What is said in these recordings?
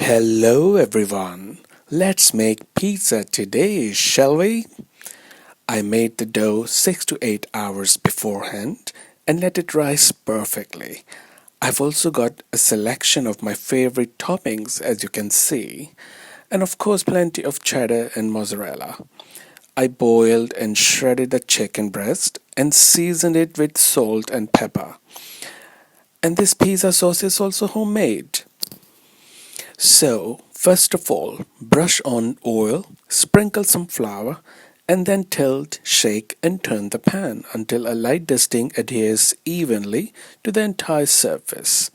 Hello everyone, let's make pizza today, shall we? I made the dough 6 to 8 hours beforehand and let it rise perfectly. I've also got a selection of my favorite toppings as you can see, and of course plenty of cheddar and mozzarella. I boiled and shredded the chicken breast and seasoned it with salt and pepper. And this pizza sauce is also homemade. So, first of all, brush on oil, sprinkle some flour, and then tilt, shake, and turn the pan until a light dusting adheres evenly to the entire surface.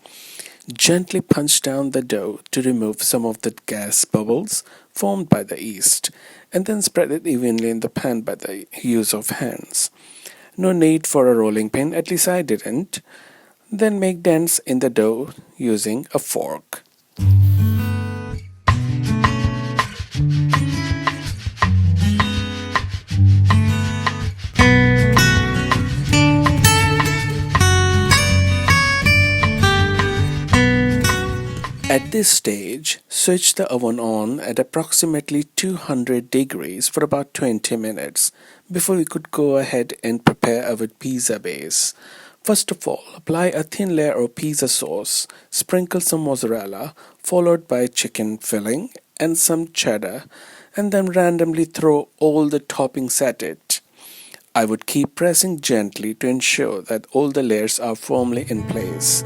Gently punch down the dough to remove some of the gas bubbles formed by the yeast, and then spread it evenly in the pan by the use of hands. No need for a rolling pin, at least I didn't. Then make dents in the dough using a fork. At this stage, switch the oven on at approximately 200 degrees for about 20 minutes before we could go ahead and prepare our pizza base. First of all, apply a thin layer of pizza sauce, sprinkle some mozzarella, followed by chicken filling and some cheddar, and then randomly throw all the toppings at it. I would keep pressing gently to ensure that all the layers are firmly in place.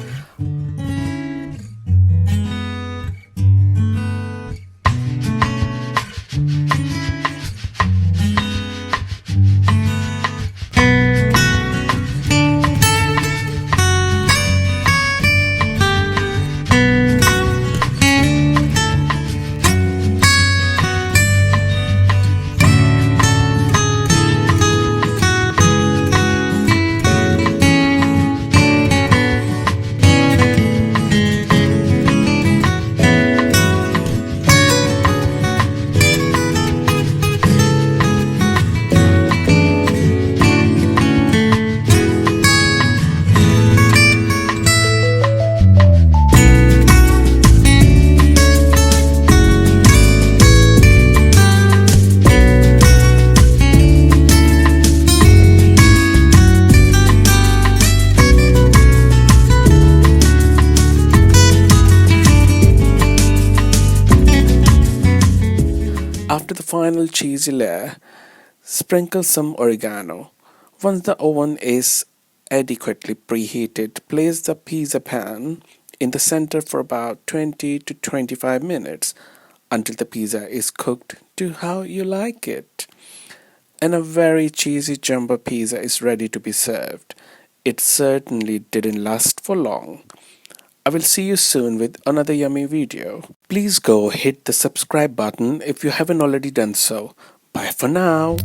After the final cheesy layer, sprinkle some oregano. Once the oven is adequately preheated, place the pizza pan in the center for about 20 to 25 minutes until the pizza is cooked to how you like it. And a very cheesy jumbo pizza is ready to be served. It certainly didn't last for long. I will see you soon with another yummy video. Please go hit the subscribe button if you haven't already done so. Bye for now.